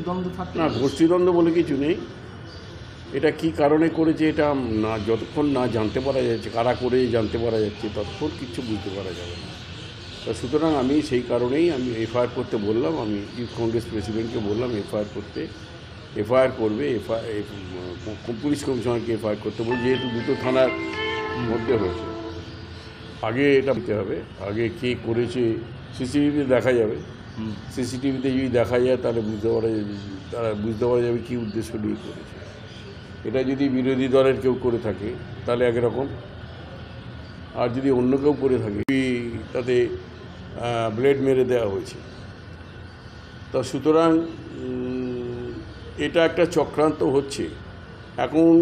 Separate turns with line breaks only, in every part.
গোষ্ঠীদ্বন্দ্ব থাকে
না, গোষ্ঠীদ্বন্দ্ব বলে কিছু নেই। এটা কি কারণে করেছে এটা না, যতক্ষণ না জানতে পারা যাচ্ছে কারা করে জানতে পারা যাচ্ছে ততক্ষণ কিছু বুঝতে পারা যাবে না। তা সুতরাং আমি সেই কারণেই আমি এফআইআর করতে বললাম। আমি ইউথ কংগ্রেস প্রেসিডেন্টকে বললাম এফআইআর করতে, এফআইআর করবে, পুলিশ কমিশনারকে এফআইআর করতে বলবে, যেহেতু দুটো থানার মধ্যে হয়েছে। আগে এটা দিতে হবে, আগে কে করেছে সিসিটিভিতে দেখা যাবে। সিসিটিভিতে যদি দেখা যায় তাহলে বুঝতে পারা যাবে কী উদ্দেশ্য নিয়ে করেছে। এটা যদি বিরোধী দলের কেউ করে থাকে তাহলে একরকম, আর যদি অন্য কেউ করে থাকে তাতে ব্লেড মেরে দেওয়া হয়েছে। তা সুতরাং এটা একটা চক্রান্ত হচ্ছে। এখন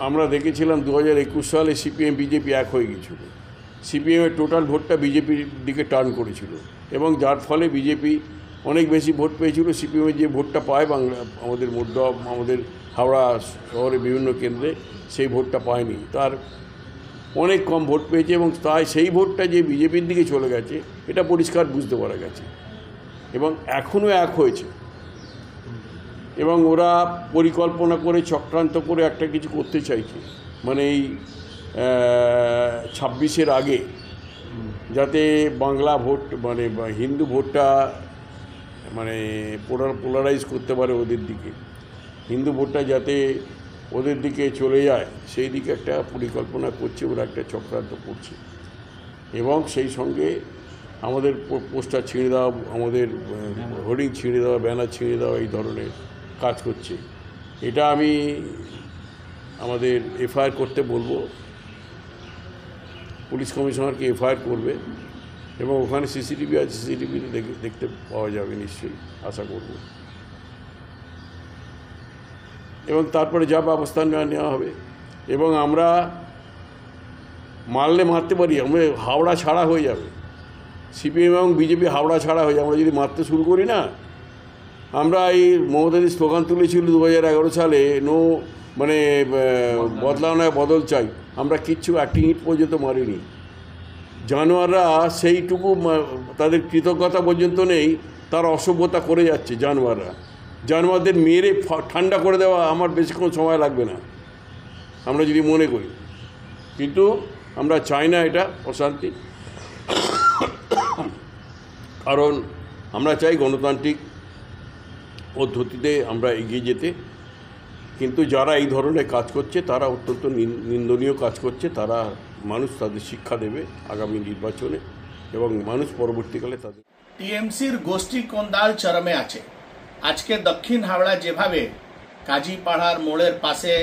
আমরা দেখেছিলাম 2021 সালে সিপিএম বিজেপি এক হয়ে গিয়েছিল। সিপিএমের টোটাল ভোটটা বিজেপির দিকে টার্ন করেছিল এবং যার ফলে বিজেপি অনেক বেশি ভোট পেয়েছিল। সিপিএমের যে ভোটটা পায় আমাদের হাওড়া শহরে বিভিন্ন কেন্দ্রে সেই ভোটটা পায়নি, তার অনেক কম ভোট পেয়েছে এবং তাই সেই ভোটটা যে বিজেপির দিকে চলে গেছে এটা পরিষ্কার বুঝতে পারা গেছে এবং এখনও এক হয়েছে। এবং ওরা পরিকল্পনা করে চক্রান্ত করে একটা কিছু করতে চাইছে, মানে এই 26-এর আগে যাতে বাংলা ভোট মানে হিন্দু ভোটটা মানে পোলারাইজ করতে পারে ওদের দিকে, হিন্দু ভোটটা যাতে ওদের দিকে চলে যায় সেই দিকে একটা পরিকল্পনা করছে, ওরা একটা চক্রান্ত করছে। এবং সেই সঙ্গে আমাদের পোস্টার ছিঁড়ে দেওয়া, আমাদের হোর্ডিং ছিঁড়ে দেওয়া, ব্যানার ছিঁড়ে দেওয়া, এই ধরনের কাজ করছে। এটা আমি আমাদের এফআইআর করতে বলবো, পুলিশ কমিশনারকে এফআইআর করবে এবং ওখানে সিসিটিভি আছে, সিসিটিভিতে দেখতে পাওয়া যাবে নিশ্চয়ই, আশা করব। এবং তারপরে যা ব্যবস্থা নেওয়া হবে। এবং আমরা মারলে মারতে পারি, আমরা হাওড়া ছাড়া হয়ে যাবে, সিপিএম এবং বিজেপি হাওড়া ছাড়া হয়ে যাবে। আমরা যদি মারতে শুরু করি না, আমরা এই মমতাদি স্লোগান তুলেছিল 2011 সালে, নো মানে বদলাও নয় বদল চাই, আমরা কিচ্ছু একটি ইট পর্যন্ত মারিনি। জানোয়াররা সেইটুকু তাদের কৃতজ্ঞতা পর্যন্ত নেই, তার অসভ্যতা করে যাচ্ছে। জানোয়ারদের মেরে ঠান্ডা করে দেওয়া আমার বেশিক্ষণ সময় লাগবে না, আমরা যদি মনে করি। কিন্তু আমরা চাই না এটা অশান্তি, কারণ আমরা চাই গণতান্ত্রিক পদ্ধতিতে আমরা এগিয়ে যেতে। কিন্তু যারা এই ধরনের কাজ করছে তারা অত্যন্ত নিন্দনীয় কাজ করছে। তারা মানুষ তাদের শিক্ষা দেবে আগামী নির্বাচনে এবং মানুষ পরবর্তীকালে তাদের।
টিএমসির গোষ্ঠী কোন্দাল চরমে আছে। আজকে দক্ষিণ হাওড়া যেভাবে কাজীপাড়ার মোড়ের পাশে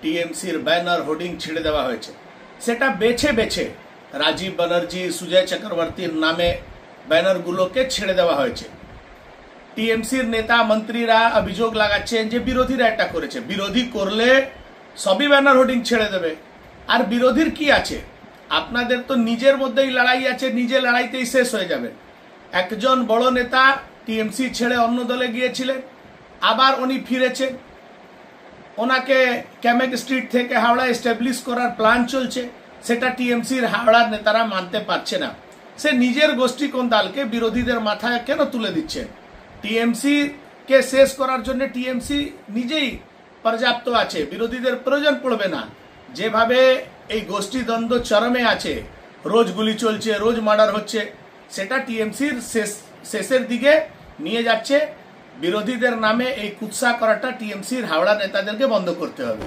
টিএমসির ব্যানার হোর্ডিং ছিঁড়ে দেওয়া হয়েছে, সেটা বেছে বেছে রাজীব ব্যানার্জি, সুজয় চক্রবর্তীর নামে ব্যানারগুলোকে ছেড়ে দেওয়া হয়েছে। টিএমসির নেতা মন্ত্রীরা অভিযোগ লাগাচ্ছেন যে বিরোধীরা এটা করেছে। বিরোধী করলে সবই ব্যানার হোর্ডিং ছেড়ে দেবে, আর বিরোধীর কি আছে? আপনাদের তো নিজের মধ্যেই লড়াই আছে, নিজে লড়াইতেই শেষ হয়ে যাবে। একজন বড় নেতা টিএমসি ছেড়ে অন্য দলে গিয়েছিলেন, আবার উনি ফিরেছেন, ওনাকে ক্যামেক স্ট্রিট থেকে হাওড়া এস্টাবলিশ করার প্ল্যান চলছে, সেটা টিএমসির হাওড়ার নেতারা মানতে পারছে না। সে নিজের গোষ্ঠী কোন্দালকে বিরোধীদের মাথায় কেন তুলে দিচ্ছেন? টিএমসি কে শেষ করার জন্য টিএমসি নিজেই পর্যাপ্ত আছে, বিরোধীদের প্রয়োজন পড়বে না। যেভাবে এই গোষ্ঠী দ্বন্দ্ব চরমে আছে, রোজ গুলি চলছে, রোজ মার্ডার হচ্ছে, সেটা টিএমসির শেষের দিকে নিয়ে যাচ্ছে। বিরোধীদের নামে এই কুৎসা করাটা টিএমসির হাওড়া নেতাদেরকে বন্ধ করতে হবে।